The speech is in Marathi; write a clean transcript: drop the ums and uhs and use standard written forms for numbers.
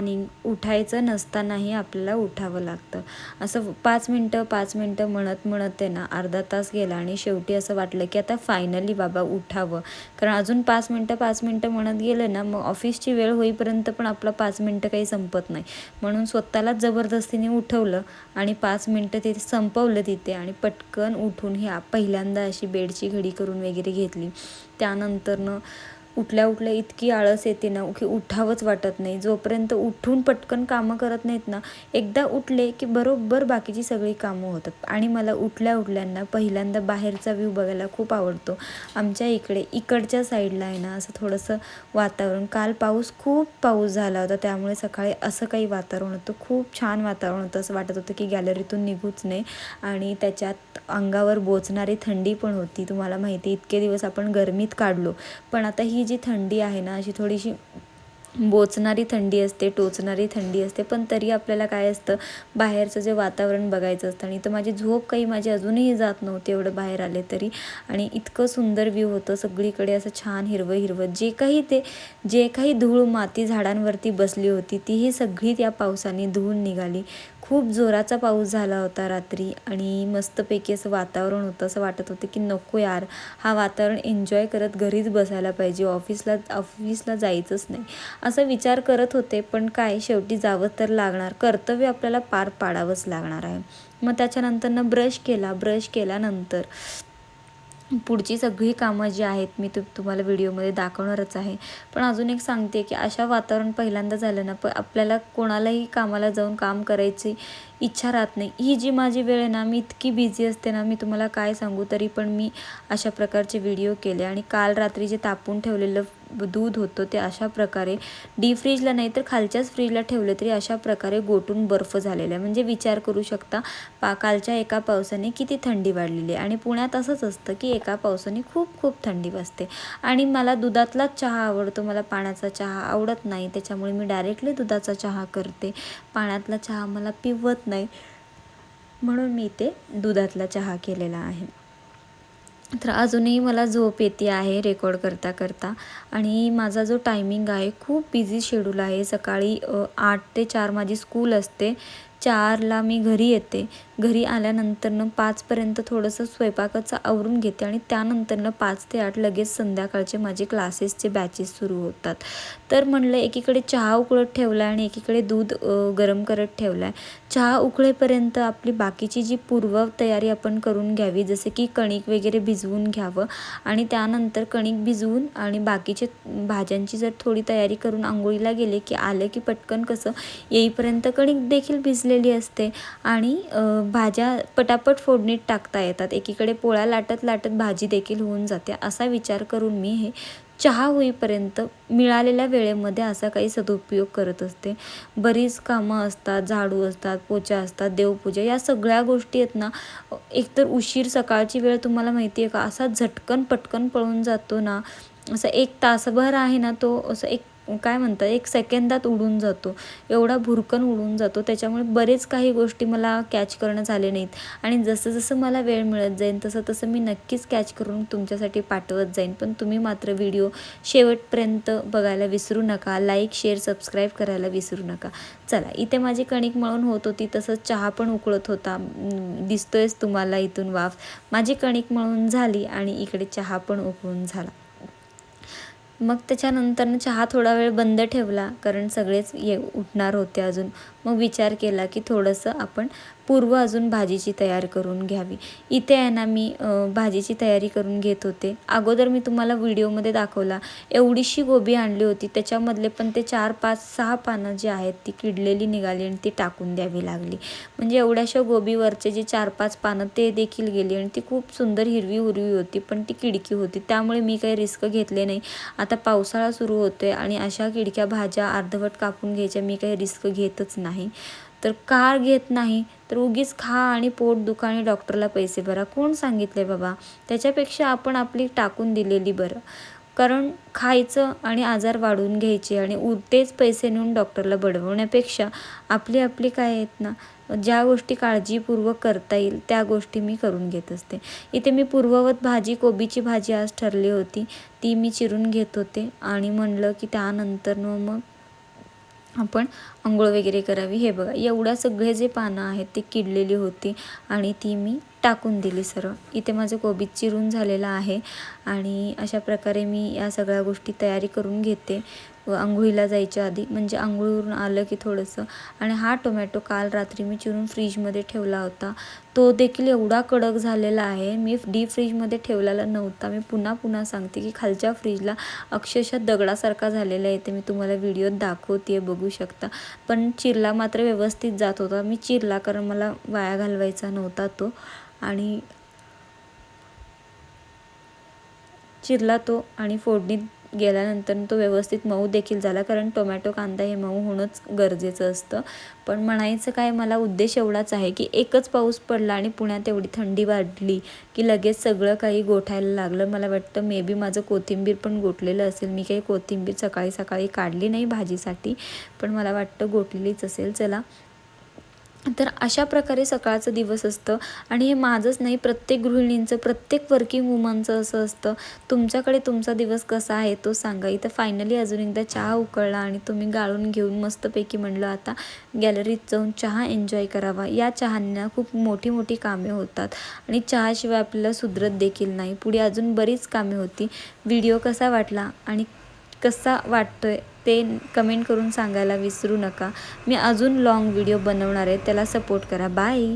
आणि उठायचं नसतानाही आपल्याला उठावं लागतं. असं 5 मिनटं म्हणत आहे ना अर्धा तास गेला आणि शेवटी असं वाटलं की आता फायनली बाबा उठावं. कारण अजून 5 मिनटं म्हणत गेलं ना मग ऑफिसची वेळ होईपर्यंत पण आपलं 5 मिनटं काही संपत नाही. म्हणून स्वतःलाच जबरदस्तीने उठवलं आणि 5 मिनटं ते संपवलं तिथे आणि पटकन उठून पहिल्यांदा अशी बेडची घडी करून वगैरे घेतली. त्यानंतरनं उठल्या इतकी आळस येते ना की उठावंच वाटत नाही. जोपर्यंत उठून पटकन कामं करत नाहीत ना, एकदा उठले की बरोबर बाकीची सगळी कामं होतात. आणि मला उठल्याना पहिल्यांदा बाहेरचा व्ह्यू बघायला खूप आवडतो. आमच्या इकडच्या साईडला आहे ना असं थोडंसं वातावरण, काल खूप पाऊस झाला होता त्यामुळे सकाळी असं काही वातावरण होतं. खूप छान वातावरण होतं. असं वाटत होतं की गॅलरीतून निघूच नये आणि त्याच्यात अंगावर बोचणारी थंडी पण होती. तुम्हाला माहिती इतके दिवस आपण गरमीत काढलो, पण आता ही जी थंडी आहे ना अशी थोडीशी बोचणारी थंडी असते, टोचणारी थंडी असते, पण तरी आपल्याला काय असतं बाहेरचं जे वातावरण बघायचं असतं. आणि तर माझी झोप माझी अजूनही जात नव्हती एवढं बाहेर आले तरी. आणि इतकं सुंदर व्ह्यू होतं सगळीकडे असं छान हिरवं जे काही धूळ माती झाडांवरती बसली होती तीही सगळी त्या पावसाने धुवून निघाली. खूप जोराचा पाऊस झाला होता रात्री आणि मस्तपैकी असं वातावरण होतं. असं वाटत होतं की नको यार, हा वातावरण एन्जॉय करत घरीच बसायला पाहिजे, ऑफिसला जायचंच नाही असं विचार करत होते. पण काय, शेवटी जावं तर लागणार, कर्तव्य आपल्याला पार पाडावंच लागणार आहे. मग त्याच्यानंतरनं ब्रश केल्यानंतर पुढची सगळी कामं जी आहेत मी तुम्हाला व्हिडिओमध्ये दाखवणारच आहे. पण अजून एक सांगते की अशा वातावरण पहिल्यांदा झालं ना आपल्याला कोणालाही कामाला जाऊन काम करायची इच्छा राहत नाही. ही जी माझी वेळ आहे ना, मी इतकी बिझी असते ना, मी तुम्हाला काय सांगू. तरी पण मी अशा प्रकारचे व्हिडिओ केले. आणि काल रात्री जे तापून ठेवलेलं दूध होतं ते अशा प्रकारे डीप फ्रीजला नाही तर खालच्याच फ्रीजला ठेवलं तरी अशा प्रकारे गोटून बर्फ झालेला आहे. म्हणजे विचार करू शकता कालच्या एका पावसाने किती थंडी वाढलेली आहे. आणि पुण्यात असंच असतं की एका पावसाने खूप खूप थंडी वाजते. आणि मला दुधातलाच चहा आवडतो, मला पाण्याचा चहा आवडत नाही. त्याच्यामुळे मी डायरेक्टली दुधाचा चहा करते. पाण्यातला चहा मला पिवत नाही, म्हणून मी ते दुधातला चहा केलेला आहे. तर अजूनही मला झोप येते आहे रेकॉर्ड करता. आणि माझा जो टायमिंग आहे खूप बिझी शेड्यूल आहे. सकाळी 8 ते 4 माझी स्कूल असते. 4ला मी घरी येते. घरी आल्यानंतरनं 5पर्यंत थोडंसं स्वयंपाकाचं आवरून घेते आणि त्यानंतरनं 5 ते 8 लगेच संध्याकाळचे माझे क्लासेसचे बॅचेस सुरू होतात. तर म्हणलं एकीकडे चहा उकळत ठेवला आहे आणि एकीकडे दूध गरम करत ठेवला आहे. चहा उकळेपर्यंत आपली बाकीची जी पूर्वतयारी आपण करून घ्यावी, जसे की कणिक वगैरे भिजवून घ्यावं. आणि त्यानंतर कणिक भिजवून आणि बाकीचे भाज्यांची जर थोडी तयारी करून आंघोळीला गेले की आलं की पटकन कसं येईपर्यंत कणिक देखील भिजलेली असते आणि भाज्या पटापट फोडणीत टाकता येतात. एकीकडे पोळ्या लाटत भाजी देखील होऊन जाते. असा विचार करून मी हे चहा होईपर्यंत मिळालेल्या वेळेमध्ये असा काही सदुपयोग करत असते. बरीच कामं असतात, झाडू असतात, पोछा असतात, देवपूजा, या सगळ्या गोष्टी आहेत ना. एकतर उशीर, सकाळची वेळ तुम्हाला माहिती आहे का असा झटकन पटकन पळून जातो ना. असं 1 तासभर आहे ना तो असं काय म्हणतात 1 सेकंदात उडून जातो, एवढा भुरकन उडून जातो. त्याच्यामुळे बरेच काही गोष्टी मला कॅच करणं झाले नाहीत. आणि जसं मला वेळ मिळत जाईल तसं मी नक्कीच कॅच करून तुमच्यासाठी पाठवत जाईन. पण तुम्ही मात्र व्हिडिओ शेवटपर्यंत बघायला विसरू नका. लाईक, शेअर, सबस्क्राईब करायला विसरू नका. चला, इथे माझी कणिक मळून होत होती, तसंच चहा पण उकळत होता. दिसतोयच तुम्हाला इथून वाफ. माझी कणिक मळून झाली आणि इकडे चहा पण उकळून झाला. मग त्याच्यानंतर चहा थोडा वेळ बंद ठेवला, कारण सगळेच उठणार होते अजून. मग विचार केला की थोडंसं आपण अजून भाजीची तयारी करून घ्यावी. इथे आहे ना मी भाजीची तयारी करून घेत होते. अगोदर मी तुम्हाला व्हिडिओमध्ये दाखवला एवढीशी गोबी आणली होती, त्याच्यामधले पण ते 4, 5, 6 पानं जी आहेत ती किडलेली निघाली आणि ती टाकून द्यावी लागली. म्हणजे एवढ्याशा गोबीवरचे जे 4-5 पानं ते देखील गेली आणि ती खूप सुंदर हिरवी होती, पण ती किडकी होती. त्यामुळे मी काही रिस्क घेतले नाही. आता पावसाळा सुरू होतोय आणि अशा किडक्या भाज्या अर्धवट कापून घ्यायच्या मी काही रिस्क घेतच नाही. तर का घेत नाही, तर उगीच खा आणि पोट दुखा आणि डॉक्टरला पैसे भरा, कोण सांगितले बाबा. त्याच्यापेक्षा आपण आपली टाकून दिलेली बरं. कारण खायचं आणि आजार वाढवून घ्यायचे आणि तेच पैसे नेऊन डॉक्टरला बडवण्यापेक्षा आपली काय आहेत ना, ज्या गोष्टी काळजीपूर्वक करता येईल त्या गोष्टी मी करून घेत असते. इथे मी पूर्ववत कोबीची भाजी आज ठरली होती, ती मी चिरून घेत होते. आणि म्हणलं की त्यानंतर मग आपण अंघोळ वगैरे करावी. हे बघा एवढ्या सगळे जे पानं आहेत ते किडलेली होती आणि ती मी टाकून दिली सरळ. इथे माझं कोबीज चिरून झालेलं आहे आणि अशा प्रकारे मी या सगळ्या गोष्टी तयारी करून घेते अंघोळीला जायच्या आधी. म्हणजे अंघोळीवरून आलं की थोडंसं. आणि हा टोमॅटो काल रात्री मी चिरून फ्रीजमध्ये ठेवला होता, तो देखील एवढा कडक झालेला आहे. मी डीप फ्रीजमध्ये ठेवलेला नव्हता. मी पुन्हा सांगते की खालच्या फ्रीजला अक्षरशः दगडासारखा झालेला आहे. ते मी तुम्हाला व्हिडिओत दाखवते, बघू शकता. पण चिरला मात्र व्यवस्थित जात होता. मी चिरला कारण मला वाया घालवायचा नव्हता तो. आणि चिरला तो आणि फोडणीत गेल्यानंतर तो व्यवस्थित मऊ देखील झाला, कारण टोमॅटो कांदा हे मऊ होणंच गरजेचं असतं. पण म्हणायचं काय, मला उद्देश एवढाच आहे की एकच पाऊस पडला आणि पुण्यात एवढी थंडी वाढली की लगेच सगळं काही गोठायला लागलं. मला वाटतं मे बी माझं कोथिंबीर पण गोठलेलं असेल. मी काही कोथिंबीर सकाळी काढली नाही भाजीसाठी, पण मला वाटतं गोठलेलीच असेल. चला, तर अशा प्रकारे सकाळचं दिवस असतं. आणि हे माझंच नाही, प्रत्येक गृहिणींचं, प्रत्येक वर्किंग वुमनचं असं असतं. तुमच्याकडे तुमचा दिवस कसा आहे तो सांगा. इथं फायनली अजून एकदा चहा उकळला आणि तुम्ही गाळून घेऊन मस्तपैकी म्हणलं आता गॅलरीत जाऊन चहा एन्जॉय करावा. या चहांना खूप मोठी कामे होतात आणि चहाशिवाय आपल्याला सुधरत देखील नाही. पुढे अजून बरीच कामे होती. व्हिडिओ कसा वाटला आणि कसा वाटतोय ते कमेंट करून सांगायला विसरू नका. मी अजून लॉंग व्हिडिओ बनवणार आहे, त्याला सपोर्ट करा. बाय.